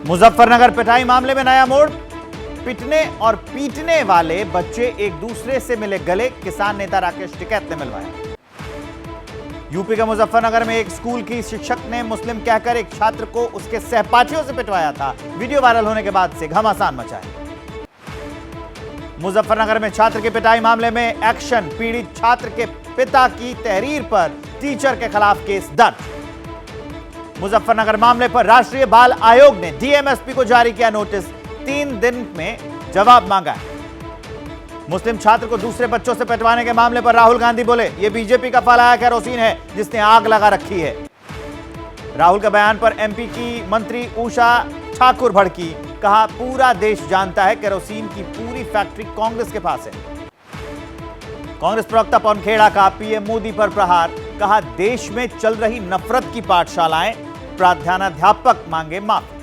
मुजफ्फरनगर पिटाई मामले में नया मोड़। पिटने और पीटने वाले बच्चे एक दूसरे से मिले गले, किसान नेता राकेश टिकैत ने मिलवाया। यूपी के मुजफ्फरनगर में एक स्कूल की शिक्षक ने मुस्लिम कहकर एक छात्र को उसके सहपाठियों से पिटवाया था। वीडियो वायरल होने के बाद से घमासान मचा है। मुजफ्फरनगर में छात्र की पिटाई मामले में एक्शन। पीड़ित छात्र के पिता की तहरीर पर टीचर के खिलाफ केस दर्ज। मुजफ्फरनगर मामले पर राष्ट्रीय बाल आयोग ने डीएमएसपी को जारी किया नोटिस। 3 दिन में जवाब मांगा है। मुस्लिम छात्र को दूसरे बच्चों से पिटवाने के मामले पर राहुल गांधी बोले, यह बीजेपी का फैलाया केरोसिन है जिसने आग लगा रखी है। राहुल के बयान पर एमपी की मंत्री उषा ठाकुर भड़की। कहा, पूरा देश जानता है केरोसिन की पूरी फैक्ट्री कांग्रेस के पास है। कांग्रेस प्रवक्ता पवन खेड़ा का पीएम मोदी पर प्रहार। कहा, देश में चल रही नफरत की पाठशालाएं, प्रधानाध्यापक मांगे माफी।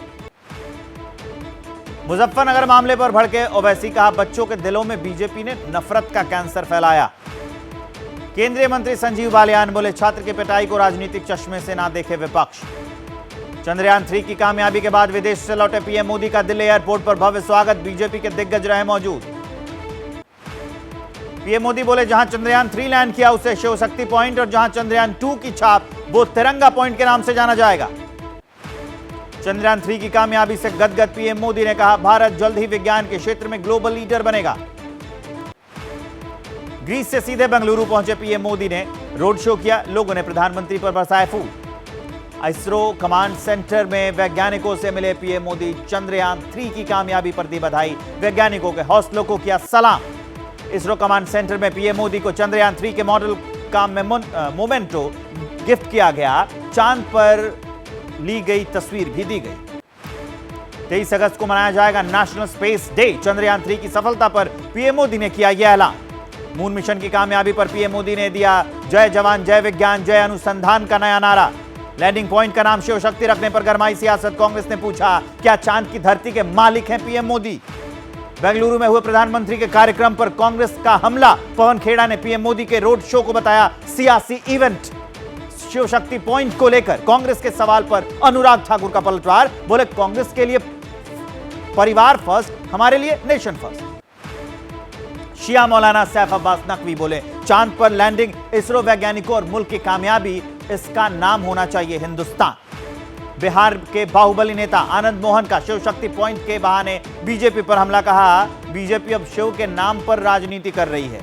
मुजफ्फरनगर मामले पर भड़के ओवैसी। कहा, बच्चों के दिलों में बीजेपी ने नफरत का कैंसर फैलाया। केंद्रीय मंत्री संजीव बालियान बोले, छात्र की पिटाई को राजनीतिक चश्मे से ना देखे विपक्ष। चंद्रयान 3 की कामयाबी के बाद विदेश से लौटे पीएम मोदी का दिल्ली एयरपोर्ट पर भव्य स्वागत। बीजेपी के दिग्गज रहे मौजूद। पीएम मोदी बोले, जहां चंद्रयान 3 लैंड किया उसे शिव शक्ति पॉइंट और जहां चंद्रयान 2 की छाप वो तिरंगा पॉइंट के नाम से जाना जाएगा। चंद्रयान 3 की कामयाबी से गदगद पीएम मोदी ने कहा, भारत जल्द ही विज्ञान के क्षेत्र में ग्लोबल लीडर बनेगा। ग्रीस से सीधे बेंगलुरु पहुंचे पीएम मोदी ने रोड शो किया। लोगों ने प्रधानमंत्री पर बरसाए फूल। इसरो कमांड सेंटर में वैज्ञानिकों से मिले पीएम मोदी। चंद्रयान 3 की कामयाबी पर दी बधाई। वैज्ञानिकों के हौसलों को किया सलाम। इसरो कमांड सेंटर में पीएम मोदी को चंद्रयान 3 के मॉडल का मोमेंटो गिफ्ट किया गया। चांद पर ली गई तस्वीर भी दी गई। 23 अगस्त को मनाया जाएगा नेशनल स्पेस डे। चंद्रयान 3 की सफलता पर पीएम मोदी ने किया यह ऐलान। मून मिशन की कामयाबी पर पीएम मोदी ने दिया जय जवान जय विज्ञान जय अनुसंधान का नया नारा। लैंडिंग पॉइंट का नाम शिव शक्ति रखने पर गरमाई सियासत। कांग्रेस ने पूछा, क्या चांद की धरती के मालिक हैं पीएम मोदी? बेंगलुरु में हुए प्रधानमंत्री के कार्यक्रम पर कांग्रेस का हमला। पवन खेड़ा ने पीएम मोदी के रोड शो को बताया सियासी इवेंट। शिव शक्ति पॉइंट को लेकर कांग्रेस के सवाल पर अनुराग ठाकुर का पलटवार। बोले, कांग्रेस के लिए परिवार फर्स्ट, हमारे लिए नेशन फर्स्ट। शिया मौलाना सैफ अब्बास नकवी बोले, चांद पर लैंडिंग इसरो वैज्ञानिकों और मुल्क की कामयाबी, इसका नाम होना चाहिए हिंदुस्तान। बिहार के बाहुबली नेता आनंद मोहन का शिव शक्ति पॉइंट के बहाने बीजेपी पर हमला। कहा, बीजेपी अब शिव के नाम पर राजनीति कर रही है।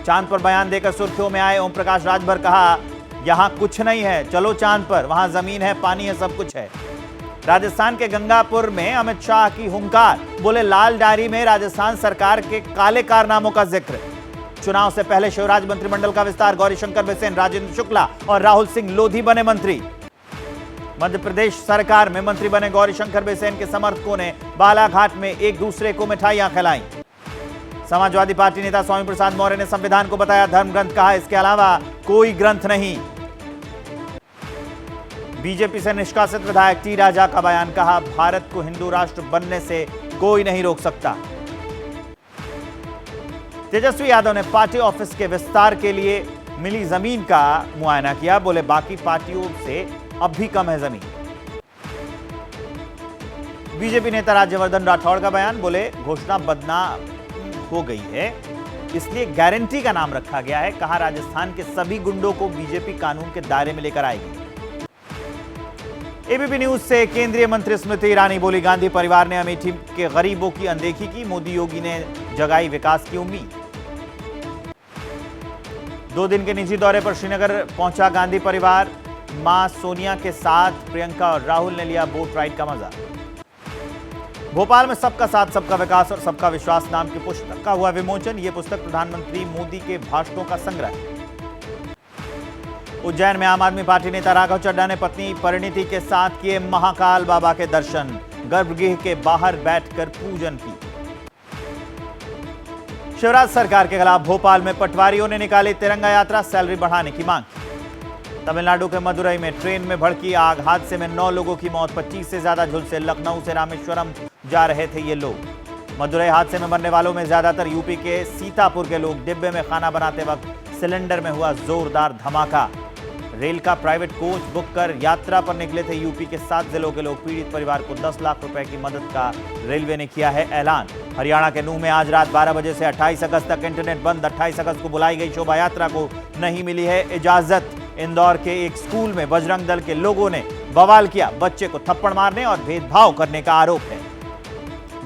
चांद पर बयान देकर सुर्खियों में आए ओम प्रकाश राजभर। कहा, यहां कुछ नहीं है, चलो चांद पर, वहां जमीन है, पानी है, सब कुछ है। राजस्थान के गंगापुर में अमित शाह की हुंकार। बोले, लाल डायरी में राजस्थान सरकार के काले कारनामों का जिक्र। चुनाव से पहले शिवराज मंत्रिमंडल का विस्तार। गौरीशंकर बिसेन, राजेंद्र शुक्ला और राहुल सिंह लोधी बने मंत्री। मध्य प्रदेश सरकार में मंत्री बने गौरीशंकर बिसेन के समर्थकों ने बालाघाट में एक दूसरे को मिठाइयां खिलाई। समाजवादी पार्टी नेता स्वामी प्रसाद मौर्य ने संविधान को बताया धर्म ग्रंथ। कहा, इसके अलावा कोई ग्रंथ नहीं। बीजेपी से निष्कासित विधायक टी राजा का बयान। कहा, भारत को हिंदू राष्ट्र बनने से कोई नहीं रोक सकता। तेजस्वी यादव ने पार्टी ऑफिस के विस्तार के लिए मिली जमीन का मुआयना किया। बोले, बाकी पार्टियों से अब भी कम है जमीन। बीजेपी नेता राज्यवर्धन राठौड़ का बयान। बोले, घोषणा बदनाम हो गई है, इसलिए गारंटी का नाम रखा गया है। कहा, राजस्थान के सभी गुंडों को बीजेपी कानून के दायरे में लेकर आएगी। एबीपी न्यूज से केंद्रीय मंत्री स्मृति ईरानी बोली, गांधी परिवार ने अमेठी के गरीबों की अनदेखी की। मोदी योगी ने जगाई विकास की उम्मीद। 2 दिन के निजी दौरे पर श्रीनगर पहुंचा गांधी परिवार। मां सोनिया के साथ प्रियंका और राहुल ने लिया बोट राइड का मजा। भोपाल में सबका साथ सबका विकास और सबका विश्वास नाम की पुस्तक का हुआ विमोचन। यह पुस्तक प्रधानमंत्री मोदी के भाषणों का संग्रह है। उज्जैन में आम आदमी पार्टी नेता राघव चड्ढा ने पत्नी परिणीति के साथ किए महाकाल बाबा के दर्शन। गर्भगृह के बाहर बैठकर पूजन की। शिवराज सरकार के खिलाफ भोपाल में पटवारियों ने निकाली तिरंगा यात्रा। सैलरी बढ़ाने की मांग। तमिलनाडु के मदुरई में ट्रेन में भड़की आग। हादसे में 9 लोगों की मौत, 25 से ज्यादा झुलसे। लखनऊ से रामेश्वरम जा रहे थे ये लोग। मदुरई हादसे में मरने वालों में ज्यादातर यूपी के सीतापुर के लोग। डिब्बे में खाना बनाते वक्त सिलेंडर में हुआ जोरदार धमाका। रेल का प्राइवेट कोच बुक कर यात्रा पर निकले थे यूपी के 7 जिलों के लोग। पीड़ित परिवार को 10 लाख रुपए की मदद का रेलवे ने किया है ऐलान। हरियाणा के नूंह में आज रात 12 बजे से 28 अगस्त तक इंटरनेट बंद। 28 अगस्त को बुलाई गई शोभा यात्रा को नहीं मिली है इजाजत। इंदौर के एक स्कूल में बजरंग दल के लोगों ने बवाल किया। बच्चे को थप्पड़ मारने और भेदभाव करने का आरोप है।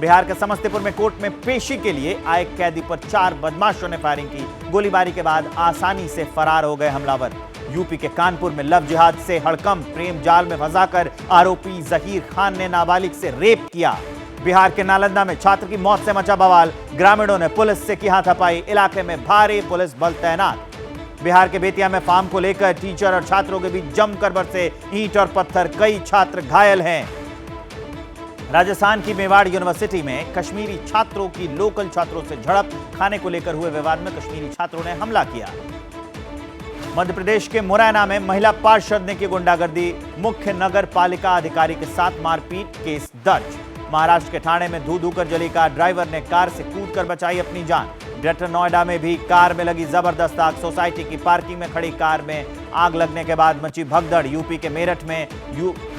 बिहार के समस्तीपुर में कोर्ट में पेशी के लिए आए कैदी पर 4 बदमाशों ने फायरिंग की। गोलीबारी के बाद आसानी से फरार हो गए हमलावर। यूपी के कानपुर में लव जिहाद से हड़कंप। प्रेम जाल में फंसाकर आरोपी जहीर खान ने नाबालिग से रेप किया। बिहार के नालंदा में छात्र की मौत से मचा बवाल। ग्रामीणों ने पुलिस से की हाथापाई। इलाके में भारी पुलिस बल तैनात। बिहार के बेतिया में फार्म को लेकर टीचर और छात्रों के बीच जमकर बरसे ईंट और पत्थर। कई छात्र घायल हैं। राजस्थान की मेवाड़ यूनिवर्सिटी में कश्मीरी छात्रों की लोकल छात्रों से झड़प। खाने को लेकर हुए विवाद में कश्मीरी छात्रों ने हमला किया। मध्य प्रदेश के मुरैना में महिला पार्षद ने की गुंडागर्दी। मुख्य नगर पालिका अधिकारी के साथ मारपीट, केस दर्ज। महाराष्ट्र के ठाणे में धू धू कर जली कार। ड्राइवर ने कार से कूदकर बचाई अपनी जान। ग्रेटर नोएडा में भी कार में लगी जबरदस्त आग। सोसाइटी की पार्किंग में खड़ी कार में आग लगने के बाद मची भगदड़। यूपी के मेरठ में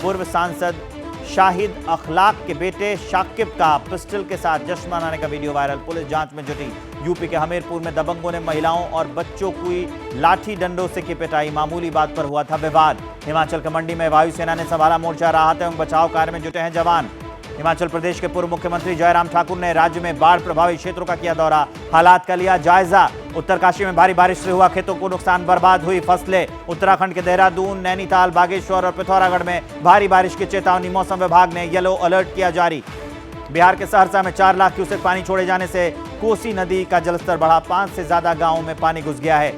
पूर्व सांसद शाहिद अखलाक के बेटे शाकिब का पिस्टल के साथ जश्न मनाने का वीडियो वायरल। पुलिस जांच में जुटी। यूपी के हमीरपुर में दबंगों ने महिलाओं और बच्चों की लाठी डंडों से की पिटाई। मामूली बात पर हुआ था विवाद। हिमाचल के मंडी में वायुसेना ने संभाला मोर्चा। राहत एवं बचाव कार्य में जुटे हैं जवान। हिमाचल प्रदेश के पूर्व मुख्यमंत्री जयराम ठाकुर ने राज्य में बाढ़ प्रभावित क्षेत्रों का किया दौरा। हालात का लिया जायजा। उत्तरकाशी में भारी बारिश से हुआ खेतों को नुकसान, बर्बाद हुई फसलें। उत्तराखंड के देहरादून, नैनीताल, बागेश्वर और पिथौरागढ़ में भारी बारिश की चेतावनी। मौसम विभाग ने येलो अलर्ट किया जारी। बिहार के सहरसा में 4 लाख क्यूसेक पानी छोड़े जाने से कोसी नदी का जलस्तर बढ़ा। 5 से ज्यादा गांवों में पानी घुस गया है।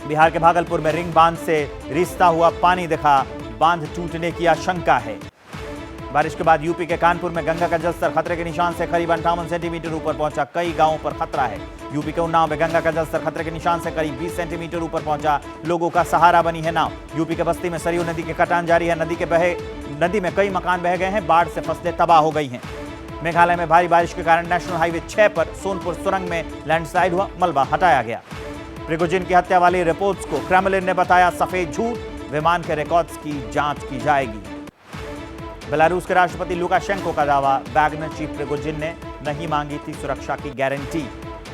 बिहार के भागलपुर में रिंग बांध से रिश्ता हुआ पानी दिखा। बांध टूटने की आशंका है। बारिश के बाद यूपी के कानपुर में गंगा का जलस्तर खतरे के निशान से करीब 58 सेंटीमीटर ऊपर पहुंचा। कई गांवों पर खतरा है। यूपी के उन्नाव में गंगा का जलस्तर खतरे के निशान से करीब 20 सेंटीमीटर ऊपर पहुंचा। लोगों का सहारा बनी है नाव। यूपी के बस्ती में सरयू नदी की कटान जारी है। नदी में कई मकान बह गए हैं। बाढ़ से फसलें तबाह हो गई हैं। मेघालय में भारी बारिश के कारण नेशनल हाईवे 6 पर सोनपुर सुरंग में लैंडस्लाइड हुआ। मलबा हटाया गया। प्रिगोजिन की हत्या वाली रिपोर्ट्स को क्रेमलिन ने बताया सफेद झूठ। विमान के रिकॉर्ड्स की जांच की जाएगी। बेलारूस के राष्ट्रपति लुकाशेंको का दावा, वैगनर चीफ प्रिगोजिन ने नहीं मांगी थी सुरक्षा की गारंटी।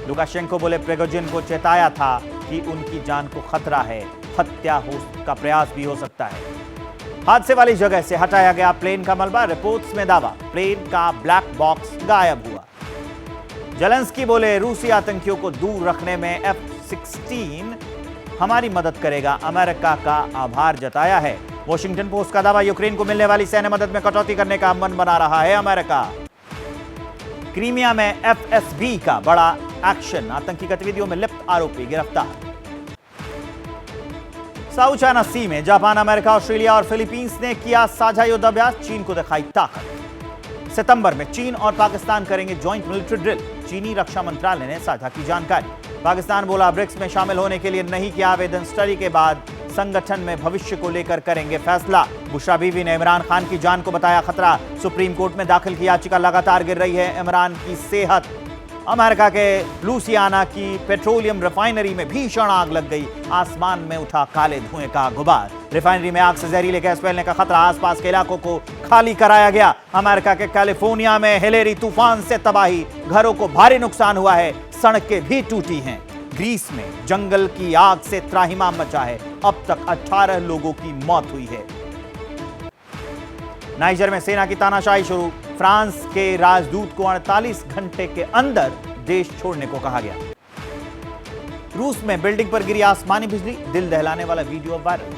लुकाशेंको बोले प्रिगोजिन को चेताया था कि उनकी जान को खतरा है। हत्या का प्रयास भी हो सकता है। हादसे वाली जगह से हटाया गया प्लेन का मलबा। रिपोर्ट्स में दावा, प्लेन का ब्लैक बॉक्स गायब हुआ। जेलेंस्की बोले रूसी आतंकियों को दूर रखने में F-16 हमारी मदद करेगा। अमेरिका का आभार जताया है। वॉशिंगटन पोस्ट का दावा, यूक्रेन को मिलने वाली सैन्य मदद में कटौती करने का मन बना रहा है अमेरिका। क्रीमिया में FSB का बड़ा एक्शन। आतंकी गतिविधियों में लिप्त आरोपी गिरफ्तार। साउथ चाइना सी में जापान, अमेरिका, ऑस्ट्रेलिया और फिलीपींस ने किया साझा युद्धाभ्यास। चीन को दिखाई ताकत। सितंबर में चीन और पाकिस्तान करेंगे ज्वाइंट मिलिट्री ड्रिल। चीनी रक्षा मंत्रालय ने साझा की जानकारी। पाकिस्तान बोला ब्रिक्स में शामिल होने के लिए नहीं किया आवेदन। स्टडी के बाद संगठन में भविष्य को लेकर करेंगे फैसला। बुशरा बीवी ने इमरान खान की जान को बताया खतरा। सुप्रीम कोर्ट में दाखिल की याचिका लगातार गिर रही है इमरान की सेहत। अमेरिका के लुसियाना की पेट्रोलियम रिफाइनरी में भीषण आग लग गई। आसमान में उठा काले धुएं का गुबार। रिफाइनरी में आग से जहरीले गैस फैलने का खतरा। आसपास के इलाकों को खाली कराया गया। अमेरिका के कैलिफोर्निया में हिलेरी तूफान से तबाही। घरों को भारी नुकसान हुआ है। सड़कें भी टूटी हैं। ग्रीस में जंगल की आग से त्राहिमाम मचा है। अब तक 18 लोगों की मौत हुई है। नाइजर में सेना की तानाशाही शुरू। फ्रांस के राजदूत को 48 घंटे के अंदर देश छोड़ने को कहा गया। रूस में बिल्डिंग पर गिरी आसमानी बिजली। दिल दहलाने वाला वीडियो वायरल।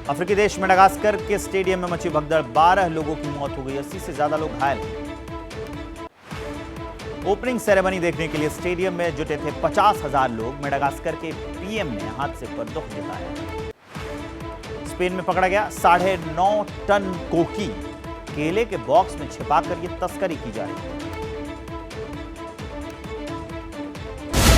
अफ्रीकी देश मेडागास्कर के स्टेडियम में मची भगदड़। 12 लोगों की मौत हो गई। 80 से ज्यादा लोग घायल हैं। ओपनिंग सेरेमनी देखने के लिए स्टेडियम में जुटे थे 50,000 लोग। मेडागास्कर के पीएम ने हादसे पर दुख जताया। स्पेन में पकड़ा गया 9.5 टन कोकी। केले के बॉक्स में छिपाकर यह तस्करी की जा रही है।